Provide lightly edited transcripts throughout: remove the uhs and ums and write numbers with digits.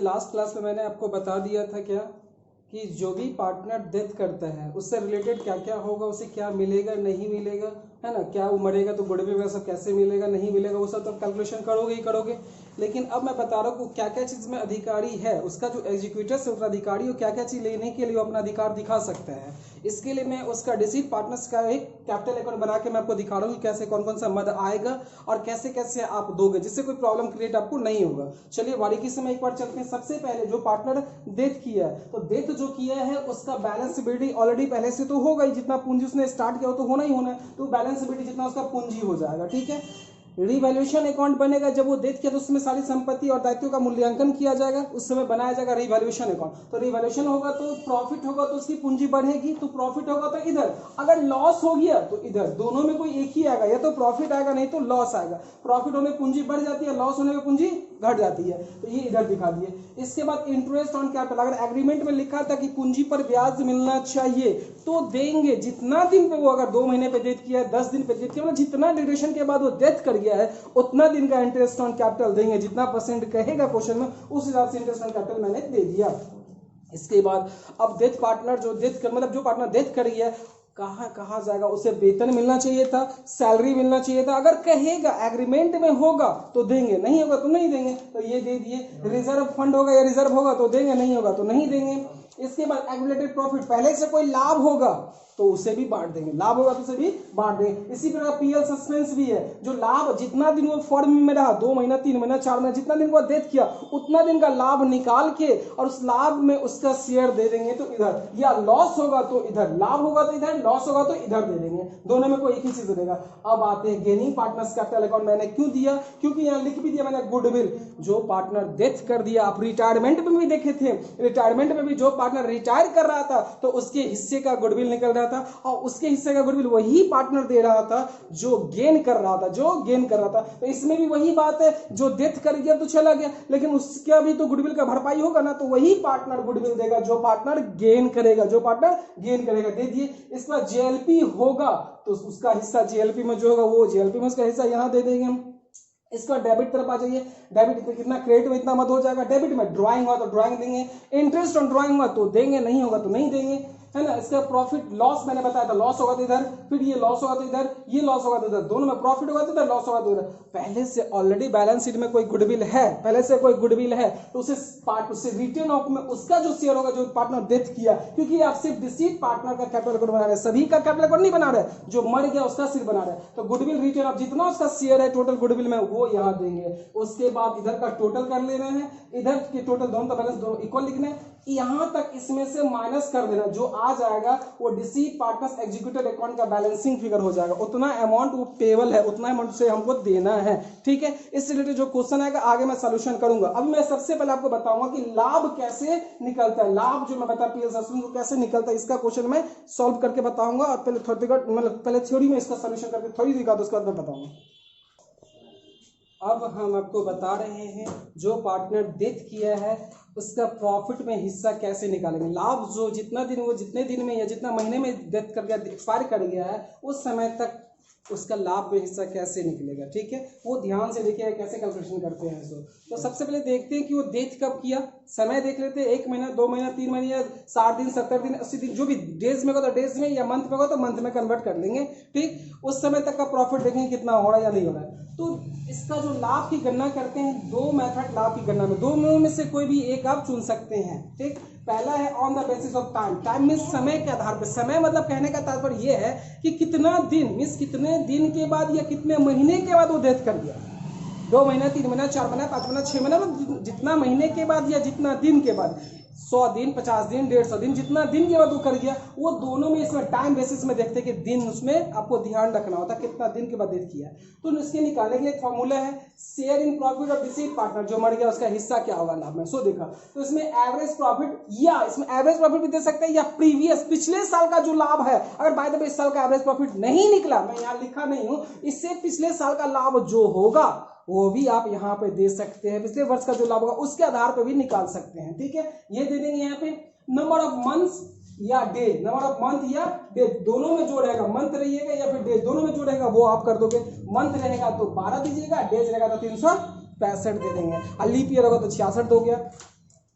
Last class में मैंने आपको बता दिया था क्या कि जो भी पार्टनर डेथ करता है उससे रिलेटेड क्या क्या होगा, उसे क्या मिलेगा नहीं मिलेगा, है ना, क्या वो मरेगा तो गुडविल वगैरह सब कैसे मिलेगा नहीं मिलेगा, वो सब तो कैलकुलेशन करोगे ही करोगे। लेकिन अब मैं बता रहा हूँ क्या क्या चीज़ में अधिकारी है, उसका जो एग्जीक्यूटिव है उत्तराधिकारी वो क्या क्या चीज़ लेने के लिए वो अपना अधिकार दिखा सकता है। इसके लिए मैं उसका डिसीट पार्टनर्स का एक कैपिटल अकाउंट बना के मैं आपको दिखा रहा हूँ कि कैसे कौन कौन सा मद आएगा और कैसे कैसे आप दोगे जिससे कोई प्रॉब्लम क्रिएट आपको नहीं होगा। चलिए बारीकी से मैं एक बार चलते हैं। सबसे पहले जो पार्टनर डेथ किया है तो डेथ जो किया है उसका बैलेंसबिलिटी ऑलरेडी पहले से तो होगा ही, जितना पूंजी उसने स्टार्ट किया हो तो होना ही होना है, तो बैलेंसबिलिटी जितना उसका पूंजी हो जाएगा। ठीक है, रिवैल्यूएशन अकाउंट बनेगा जब वो डेथ किया तो उसमें सारी संपत्ति और दायित्वों का मूल्यांकन किया जाएगा, उस समय बनाया जाएगा रिवैल्यूएशन अकाउंट। तो रिवैल्यूएशन होगा तो प्रॉफिट होगा तो उसकी पूंजी बढ़ेगी, तो प्रॉफिट होगा तो इधर, अगर लॉस हो गया तो इधर, दोनों में कोई एक ही आएगा, या तो प्रॉफिट आएगा नहीं तो लॉस आएगा। प्रॉफिट होने पूंजी बढ़ जाती है, लॉस होने में पूंजी घट जाती है, तो ये इधर दिखा दिए। इसके बाद इंटरेस्ट ऑन कैपिटल, अगर एग्रीमेंट में लिखा था कि पूंजी पर ब्याज मिलना चाहिए तो देंगे, जितना दिन पे वो, अगर 2 महीने पे डेथ किया है, 10 दिन पे डेथ किया, मतलब जितना ड्यूरेशन के बाद वो डेथ कर गया है उतना दिन का इंटरेस्ट ऑन कैपिटल देंगे, जितना परसेंट कहेगा क्वेश्चन में उस हिसाब से इंटरेस्ट ऑन कैपिटल मैंने दे दिया। इसके बाद अब डेथ पार्टनर जो डेथ कर, मतलब जो पार्टनर डेथ कर गया है कहाँ जाएगा, उसे वेतन मिलना चाहिए था, सैलरी मिलना चाहिए था, अगर कहेगा एग्रीमेंट में होगा तो देंगे, नहीं होगा तो नहीं देंगे, तो ये दे दिए। रिजर्व फंड होगा या रिजर्व होगा तो देंगे, नहीं होगा तो नहीं देंगे। इसके बाद एक्यूमुलेटेड प्रॉफिट, पहले से कोई लाभ होगा तो उसे भी बांट देंगे, लाभ होगा तो उसे भी बांट देंगे। इसी प्रकार पीएल सस्पेंस भी है, जो लाभ जितना दिन वो फर्म में रहा, 2 महीना 3 महीना 4 महीना, जितना दिन वो डेथ किया उतना दिन का लाभ निकाल के और उस लाभ में उसका शेयर दे देंगे, तो इधर, या लॉस होगा तो इधर, लाभ होगा तो इधर, लॉस होगा तो इधर दे देंगे, दोनों में कोई एक ही चीज देगा। अब आते हैं गेनिंग पार्टनर्स कैपिटल अकाउंट। मैंने क्यों दिया, क्योंकि यहाँ लिख भी दिया मैंने गुडविल, जो पार्टनर डेथ कर दिया, आप रिटायरमेंट में भी देखे थे, रिटायरमेंट में भी जो पार्टनर रिटायर कर रहा था तो उसके हिस्से का गुडविल निकल रहा था और उसके हिस्से का गुडविल वही पार्टनर दे रहा था जो गेन कर रहा था, तो इसमें भी वही बात है, जो डेथ कर गया तो चला गया, लेकिन उसका भी तो गुडविल का भरपाई होगा ना, तो वही पार्टनर गुडविल देगा जो पार्टनर गेन करेगा, दे दिए। इसके बाद जेएलपी होगा तो उसका हिस्सा जेएलपी में जो होगा वो जेएलपी में उसका हिस्सा यहां दे देंगे हम। इसका डेबिट तरफ आ जाइए, डेबिट पे कितना, क्रेडिट में इतना मत हो जाएगा, डेबिट में ड्राइंग हुआ तो ड्राइंग देंगे, इंटरेस्ट ऑन ड्राइंग हुआ तो देंगे, नहीं होगा तो नहीं देंगे, है ना। इसका प्रॉफिट लॉस मैंने बताया था, लॉस होगा तो इधर, फिर ये लॉस होगा तो इधर, ये लॉस होगा तो इधर, दोनों में प्रॉफिट होगा तो इधर, लॉस होगा तो इधर। पहले से ऑलरेडी बैलेंस शीट में कोई गुडविल है, तो उसे रिटर्न ऑफ में उसका जो शेयर होगा जो पार्टनर डेथ किया, क्योंकि आप सिर्फ डिसीट पार्टनर का कैपिटल अकाउंट बना रहे हैं, सभी का कैपिटल अकाउंट नहीं बना रहे, जो मर गया उसका सिर्फ बना रहे हैं, तो गुडविल रिटर्न ऑफ जितना उसका शेयर है टोटल गुडविल में वो यहाँ देंगे। उसके बाद इधर का टोटल कर लेना है, इधर के टोटल दोनों का बैलेंस दोनों इक्वल लिखना है, यहां तक इसमें से माइनस कर देना, जो आ जाएगा वो डिसीट पार्टनर्स एग्जीक्यूटिव अकाउंट का बैलेंसिंग फिगर हो जाएगा, उतना अमाउंट वो पेबल है, उतना अमाउंट से हमको देना है। ठीक है, इससे रिलेटेड जो क्वेश्चन आएगा आगे मैं सॉल्यूशन करूंगा। अभी मैं सबसे पहले आपको बताऊंगा कि लाभ कैसे निकलता है, लाभ जो मैं बता पीएल सस्पेंस कैसे निकलता है, इसका क्वेश्चन मैं सॉल्व करके बताऊंगा, और पहले थ्योरी में इसका सॉल्यूशन करके थ्योरी दिखा दो, उसके बाद मैं बताऊंगा। अब हम आपको बता रहे हैं जो पार्टनर डेथ किया है उसका प्रॉफिट में हिस्सा कैसे निकालेंगे। लाभ जो जितना दिन, वो जितने दिन में या जितना महीने में डेथ कर गया, एक्सपायर कर गया है, उस समय तक उसका लाभ में हिस्सा कैसे निकलेगा। ठीक है, वो ध्यान से देखिए कैसे कैलकुलेशन करते हैं इसको। तो सबसे पहले देखते हैं कि वो डेथ कब किया, समय देख लेते हैं, 1 महीना 2 महीना 3 महीने या 60 दिन 70 दिन 80 दिन, जो भी डेज में होगा तो डेज में, या मंथ में होगा तो मंथ में कन्वर्ट कर लेंगे। ठीक, उस समय तक का प्रॉफिट देखेंगे कितना हो रहा है या नहीं हो रहा है। तो इसका जो लाभ की गणना करते हैं, 2 मेथड लाभ की गणना में, 2 में से कोई भी एक आप चुन सकते हैं। ठीक, पहला है on the basis of time, time means समय के आधार पर, समय मतलब कहने का तात्पर्य यह है कि कितना दिन मीन्स कितने दिन के बाद या कितने महीने के बाद वो डेथ कर दिया, 2 महीना 3 महीना 4 महीना 5 महीना 6 महीना, जितना महीने के बाद या जितना दिन के बाद, 100 दिन 50 दिन 150 दिन, जितना दिन के बाद वो कर गया, वो दोनों में इसमें टाइम बेसिस में देखते हैं कि दिन, उसमें आपको ध्यान रखना होता है कितना दिन के बाद डेथ किया। तो इसके निकालने के लिए फॉर्मूला है share in profit of deceit partner, जो मर गया उसका हिस्सा क्या होगा लाभ में। सो देखा, तो इसमें एवरेज प्रॉफिट, या इसमें एवरेज प्रॉफिट भी दे सकते हैं, या प्रीवियस पिछले साल का जो लाभ है, अगर बाय द वे इस साल का एवरेज प्रॉफिट नहीं निकला, मैं यहाँ लिखा नहीं हूं, इससे पिछले साल का लाभ जो होगा वो भी आप यहाँ पे दे सकते हैं, पिछले वर्ष का जो लाभ होगा उसके आधार पर भी निकाल सकते हैं। ठीक है, ये दे देंगे यहाँ पे नंबर ऑफ मंथ्स या डे, नंबर ऑफ मंथ या डे, दोनों में जो रहेगा, मंथ रहिएगा या फिर डे, दोनों में जो रहेगा वो आप कर दोगे। मंथ रहेगा तो 12 दीजिएगा, डेज रहेगा तो 365 दे देंगे, और लीप ईयर होगा तो 66 हो गया।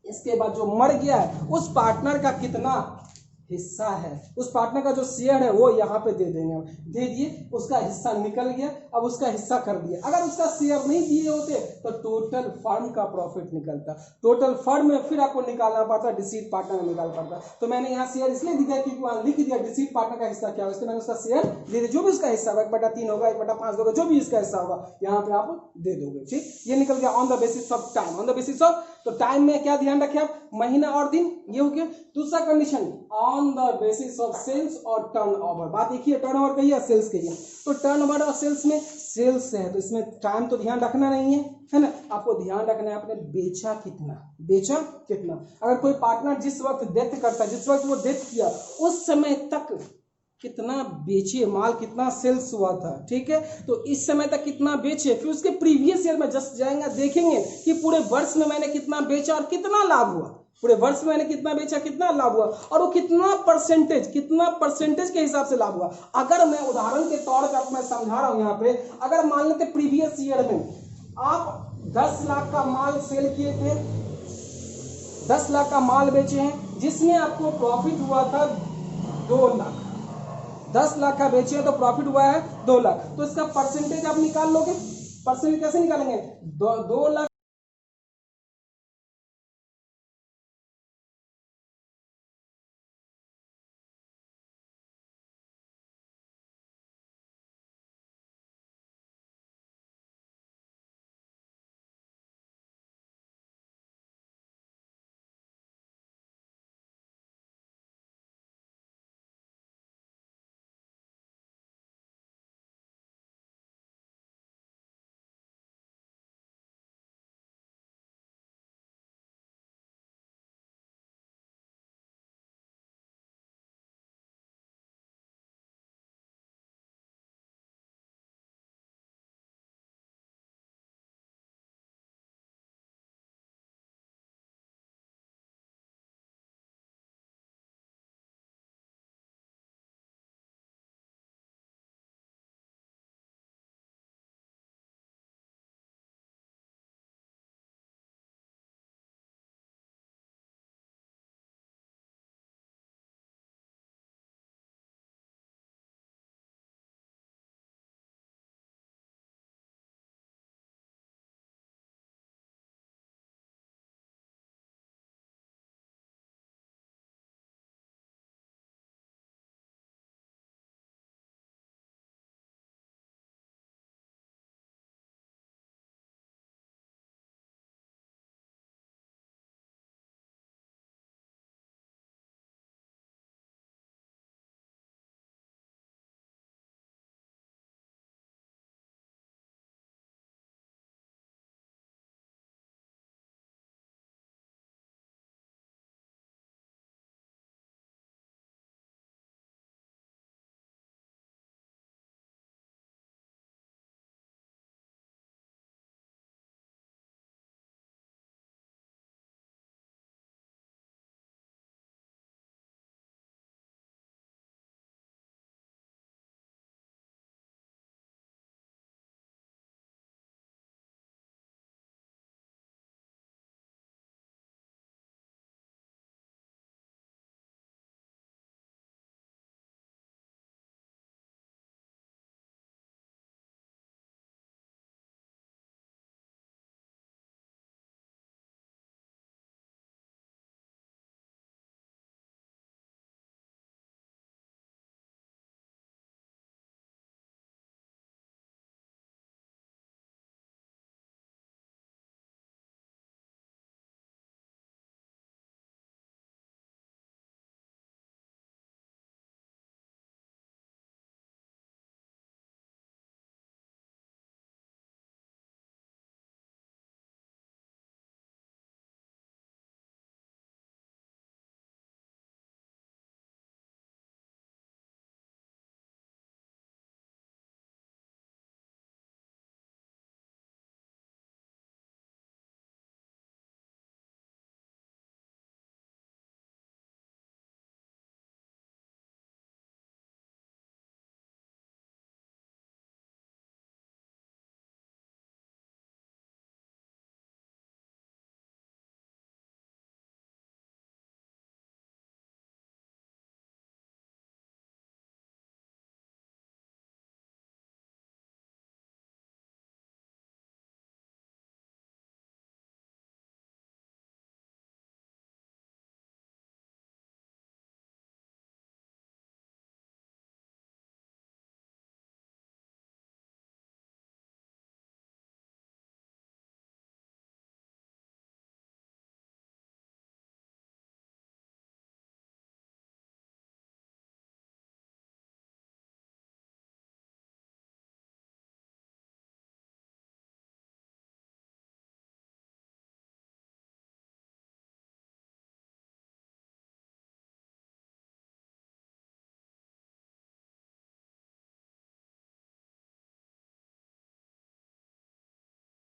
इसके बाद जो मर गया है उस पार्टनर का कितना हिस्सा है, उस पार्टनर का जो शेयर है वो यहाँ पे दे देंगे, दे दिए, उसका हिस्सा निकल गया, अब उसका हिस्सा कर दिया। अगर उसका शेयर नहीं दिए होते तो टोटल फर्म का प्रॉफिट निकलता, टोटल फर्म में फिर आपको निकालना पड़ता, डिसीट पार्टनर में निकाल पड़ता। तो मैंने यहाँ शेयर इसलिए दिया क्योंकि वहाँ लिख दिया डिसीट पार्टनर का हिस्सा क्या है, इसलिए मैंने उसका शेयर दे दिया, जो भी उसका हिस्सा होगा 1/3 होगा, 1/5 होगा, जो भी इसका हिस्सा होगा यहाँ पे आप दे दोगे। ठीक, ये निकल गया on the basis of time, on the basis of, तो टाइम में क्या ध्यान रखें आप, महीना और दिन, ये हो गया। दूसरा condition on the basis of sales और टर्नओवर, बात एक ही है, टर्नओवर कही है, सेल्स कही है। तो टर्नओवर और सेल्स में सेल्स है तो इसमें टाइम तो ध्यान रखना नहीं है ना, आपको ध्यान रखना है आपने बेचा कितना, बेचा कितना। अगर कोई पार्टनर जिस वक्त डेथ करता है, जिस वक्त वो डेथ किया उस समय तक कितना बेचे, माल कितना सेल्स हुआ था, ठीक है, तो इस समय तक कितना बेचे, फिर उसके प्रीवियस ईयर में जस्ट जाएंगे, देखेंगे कि पूरे वर्ष में मैंने कितना बेचा और कितना लाभ हुआ, पूरे वर्ष में मैंने कितना बेचा, कितना लाभ हुआ, और वो कितना परसेंटेज के हिसाब से लाभ हुआ। अगर मैं उदाहरण के तौर पर मैं समझा रहा हूं यहाँ पे, अगर मान लेते प्रीवियस ईयर में आप 10 लाख का माल सेल किए थे, 10 लाख का माल बेचे हैं, जिसमें आपको प्रॉफिट हुआ था 2 लाख, 10 लाख का बेचे तो प्रॉफिट हुआ है 2 लाख, तो इसका परसेंटेज आप निकाल लोगे। परसेंटेज कैसे निकालेंगे, 2 लाख